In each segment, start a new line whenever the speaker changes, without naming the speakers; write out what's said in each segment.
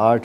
8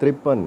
53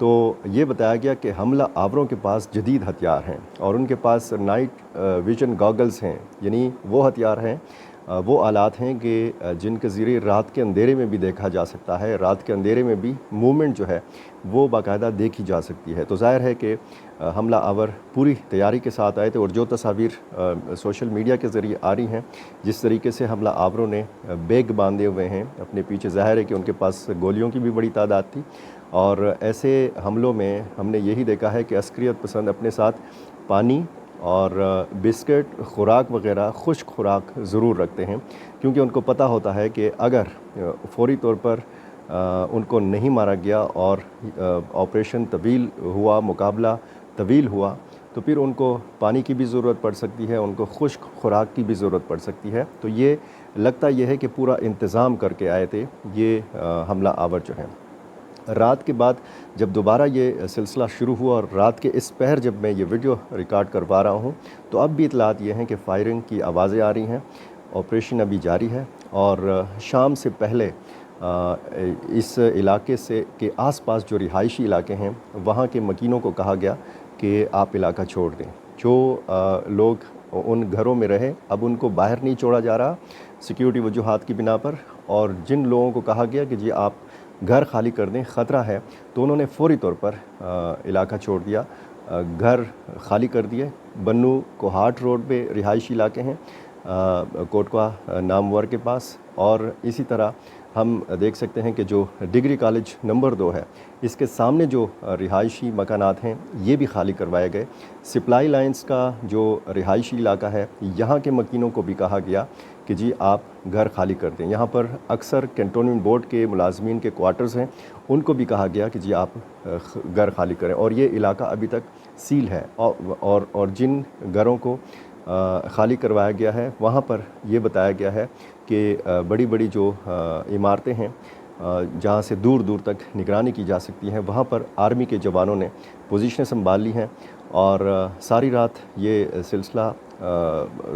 تو یہ بتایا گیا کہ حملہ آوروں کے پاس جدید ہتھیار ہیں اور ان کے پاس نائٹ ویژن گاگلز ہیں، یعنی وہ ہتھیار ہیں، وہ آلات ہیں کہ جن کے ذریعے رات کے اندھیرے میں بھی دیکھا جا سکتا ہے، رات کے اندھیرے میں بھی موومنٹ جو ہے وہ باقاعدہ دیکھی جا سکتی ہے۔ تو ظاہر ہے کہ حملہ آور پوری تیاری کے ساتھ آئے تھے، اور جو تصاویر سوشل میڈیا کے ذریعے آ رہی ہیں، جس طریقے سے حملہ آوروں نے بیگ باندھے ہوئے ہیں اپنے پیچھے، ظاہر ہے کہ ان کے پاس گولیوں کی بھی بڑی تعداد تھی، اور ایسے حملوں میں ہم نے یہی دیکھا ہے کہ عسکریت پسند اپنے ساتھ پانی اور بسکٹ، خوراک وغیرہ، خشک خوراک ضرور رکھتے ہیں، کیونکہ ان کو پتہ ہوتا ہے کہ اگر فوری طور پر ان کو نہیں مارا گیا اور آپریشن طویل ہوا، مقابلہ طویل ہوا، تو پھر ان کو پانی کی بھی ضرورت پڑ سکتی ہے، ان کو خشک خوراک کی بھی ضرورت پڑ سکتی ہے۔ تو یہ لگتا یہ ہے کہ پورا انتظام کر کے آئے تھے یہ حملہ آور جو ہیں۔ رات کے بعد جب دوبارہ یہ سلسلہ شروع ہوا اور رات کے اس پہر جب میں یہ ویڈیو ریکارڈ کروا رہا ہوں، تو اب بھی اطلاعات یہ ہیں کہ فائرنگ کی آوازیں آ رہی ہیں، آپریشن ابھی جاری ہے، اور شام سے پہلے اس علاقے سے کے آس پاس جو رہائشی علاقے ہیں وہاں کے مکینوں کو کہا گیا کہ آپ علاقہ چھوڑ دیں۔ جو لوگ ان گھروں میں رہے اب ان کو باہر نہیں چھوڑا جا رہا سیکیورٹی وجوہات کی بنا پر، اور جن لوگوں کو کہا گیا کہ جی آپ گھر خالی کر دیں، خطرہ ہے، تو انہوں نے فوری طور پر علاقہ چھوڑ دیا، گھر خالی کر دیے۔ بنو کوہاٹ روڈ پہ رہائشی علاقے ہیں، کوٹکوا نامور کے پاس، اور اسی طرح ہم دیکھ سکتے ہیں کہ جو ڈگری کالج نمبر 2 ہے، اس کے سامنے جو رہائشی مکانات ہیں یہ بھی خالی کروائے گئے۔ سپلائی لائنز کا جو رہائشی علاقہ ہے، یہاں کے مکینوں کو بھی کہا گیا کہ جی آپ گھر خالی کر دیں۔ یہاں پر اکثر کنٹونمنٹ بورڈ کے ملازمین کے کوارٹرز ہیں، ان کو بھی کہا گیا کہ جی آپ گھر خالی کریں، اور یہ علاقہ ابھی تک سیل ہے، اور جن گھروں کو خالی کروایا گیا ہے وہاں پر یہ بتایا گیا ہے کہ بڑی بڑی جو عمارتیں ہیں جہاں سے دور دور تک نگرانی کی جا سکتی ہیں، وہاں پر آرمی کے جوانوں نے پوزیشنیں سنبھال لی ہیں، اور ساری رات یہ سلسلہ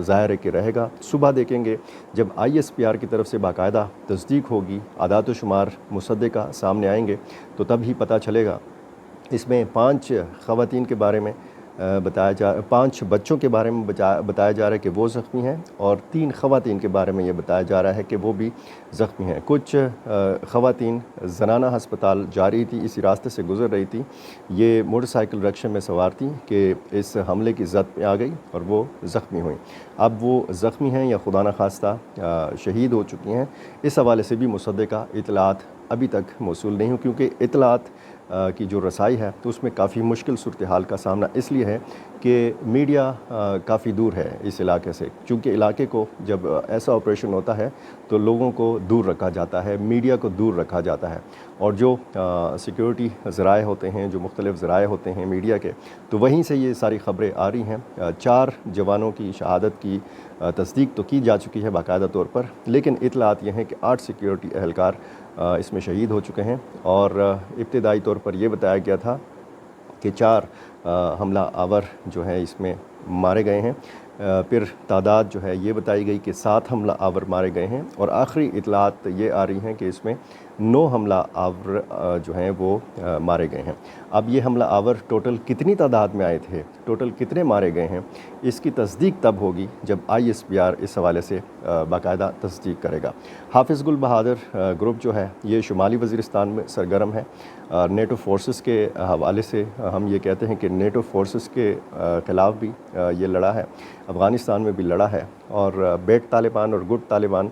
ظاہر ہے کہ رہے گا۔ صبح دیکھیں گے جب ISPR کی طرف سے باقاعدہ تصدیق ہوگی، اعداد و شمار مصدقہ سامنے آئیں گے، تو تب ہی پتہ چلے گا۔ اس میں 5 خواتین کے بارے میں 5 بچوں کے بارے میں بتایا جا رہا ہے کہ وہ زخمی ہیں، اور 3 خواتین کے بارے میں یہ بتایا جا رہا ہے کہ وہ بھی زخمی ہیں۔ کچھ خواتین زنانہ ہسپتال جا رہی تھی، اسی راستے سے گزر رہی تھی، یہ موٹر سائیکل رکشے میں سوار تھیں کہ اس حملے کی زد میں آ گئی اور وہ زخمی ہوئیں۔ اب وہ زخمی ہیں یا خدا نخواستہ شہید ہو چکی ہیں، اس حوالے سے بھی مصدقہ اطلاعات ابھی تک موصول نہیں ہوں، کیونکہ اطلاعات کی جو رسائی ہے تو اس میں کافی مشکل صورتحال کا سامنا اس لیے ہے کہ میڈیا کافی دور ہے اس علاقے سے، چونکہ علاقے کو جب ایسا آپریشن ہوتا ہے تو لوگوں کو دور رکھا جاتا ہے، میڈیا کو دور رکھا جاتا ہے، اور جو سیکیورٹی ذرائع ہوتے ہیں، جو مختلف ذرائع ہوتے ہیں میڈیا کے، تو وہیں سے یہ ساری خبریں آ رہی ہیں۔ 4 جوانوں کی شہادت کی تصدیق تو کی جا چکی ہے باقاعدہ طور پر، لیکن اطلاعات یہ ہیں کہ 8 سیکیورٹی اہلکار اس میں شہید ہو چکے ہیں، اور ابتدائی طور پر یہ بتایا گیا تھا کہ 4 حملہ آور جو ہیں اس میں مارے گئے ہیں، پھر تعداد جو ہے یہ بتائی گئی کہ 7 حملہ آور مارے گئے ہیں، اور آخری اطلاعات یہ آ رہی ہیں کہ اس میں 9 حملہ آور جو ہیں وہ مارے گئے ہیں۔ اب یہ حملہ آور ٹوٹل کتنی تعداد میں آئے تھے، ٹوٹل کتنے مارے گئے ہیں، اس کی تصدیق تب ہوگی جب ISPR اس حوالے سے باقاعدہ تصدیق کرے گا۔ حافظ گل بہادر گروپ جو ہے یہ شمالی وزیرستان میں سرگرم ہے، نیٹو فورسز کے حوالے سے ہم یہ کہتے ہیں کہ نیٹو فورسز کے خلاف بھی یہ لڑا ہے، افغانستان میں بھی لڑا ہے، اور بیٹ طالبان اور گڈ طالبان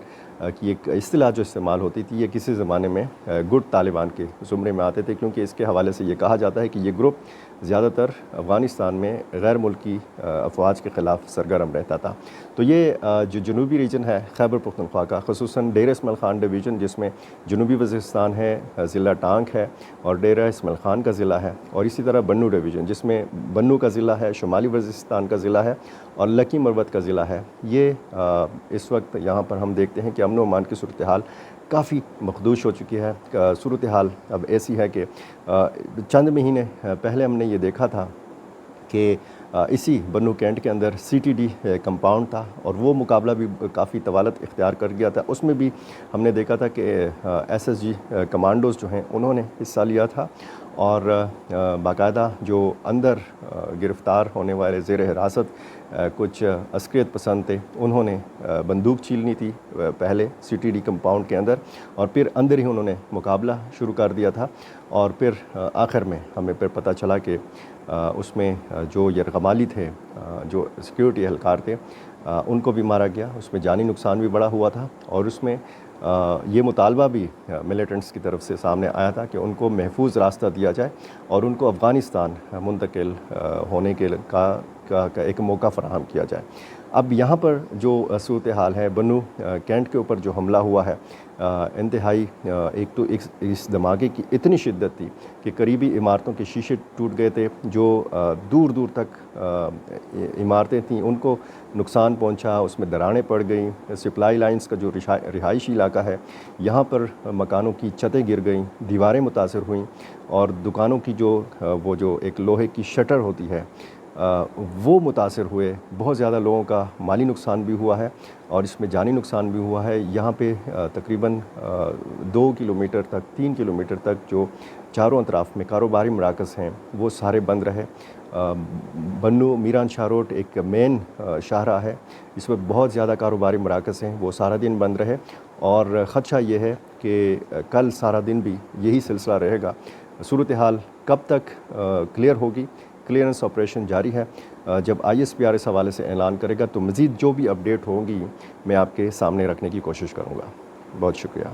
کی ایک اصطلاح جو استعمال ہوتی تھی، یہ کسی زمانے میں گڈ طالبان کے زمرے میں آتے تھے، کیونکہ اس کے حوالے سے یہ کہا جاتا ہے کہ یہ گروپ زیادہ تر افغانستان میں غیر ملکی افواج کے خلاف سرگرم رہتا تھا۔ تو یہ جو جنوبی ریجن ہے خیبر پختونخوا کا، خصوصاً ڈیرہ اسماعیل خان ڈویژن جس میں جنوبی وزیرستان ہے، ضلع ٹانک ہے، اور ڈیرہ اسماعیل خان کا ضلع ہے، اور اسی طرح بنو ڈویژن جس میں بنو کا ضلع ہے، شمالی وزیرستان کا ضلع ہے، اور لکی مروت کا ضلع ہے، یہ اس وقت یہاں پر ہم دیکھتے ہیں کہ امن و امان کی صورتحال کافی مخدوش ہو چکی ہے۔ صورتحال اب ایسی ہے کہ چند مہینے پہلے ہم نے یہ دیکھا تھا کہ اسی بنو کینٹ کے اندر CTD کمپاؤنڈ تھا اور وہ مقابلہ بھی کافی طوالت اختیار کر گیا تھا. اس میں بھی ہم نے دیکھا تھا کہ SSG کمانڈوز جو ہیں انہوں نے حصہ لیا تھا اور باقاعدہ جو اندر گرفتار ہونے والے زیر حراست کچھ عسکریت پسند تھے انہوں نے بندوق چھیلنی تھی پہلے CTD کمپاؤنڈ کے اندر اور پھر اندر ہی انہوں نے مقابلہ شروع کر دیا تھا. اور پھر آخر میں ہمیں پھر پتہ چلا کہ اس میں جو یرغمالی تھے جو سیکیورٹی اہلکار تھے ان کو بھی مارا گیا. اس میں جانی نقصان بھی بڑا ہوا تھا اور اس میں یہ مطالبہ بھی ملیٹنٹس کی طرف سے سامنے آیا تھا کہ ان کو محفوظ راستہ دیا جائے اور ان کو افغانستان منتقل ہونے کا ایک موقع فراہم کیا جائے. اب یہاں پر جو صورتحال ہے بنو کینٹ کے اوپر جو حملہ ہوا ہے انتہائی ایک تو اس دھماکے کی اتنی شدت تھی کہ قریبی عمارتوں کے شیشے ٹوٹ گئے تھے. جو دور دور تک عمارتیں تھیں ان کو نقصان پہنچا, اس میں دراڑیں پڑ گئیں. سپلائی لائنز کا جو رہائشی علاقہ ہے یہاں پر مکانوں کی چھتیں گر گئیں, دیواریں متاثر ہوئیں اور دکانوں کی وہ جو ایک لوہے کی شٹر ہوتی ہے وہ متاثر ہوئے. بہت زیادہ لوگوں کا مالی نقصان بھی ہوا ہے اور اس میں جانی نقصان بھی ہوا ہے. یہاں پہ تقریباً 2 کلومیٹر تک 3 کلومیٹر تک جو چاروں اطراف میں کاروباری مراکز ہیں وہ سارے بند رہے. بنو میران شاہ روڈ ایک مین شاہراہ ہے, اس میں بہت زیادہ کاروباری مراکز ہیں, وہ سارا دن بند رہے اور خدشہ یہ ہے کہ کل سارا دن بھی یہی سلسلہ رہے گا. صورتحال کب تک کلیئر ہوگی؟ کلیئرنس آپریشن جاری ہے. جب ISPR اس حوالے سے اعلان کرے گا تو مزید جو بھی اپڈیٹ ہوں گی میں آپ کے سامنے رکھنے کی کوشش کروں گا. بہت شکریہ.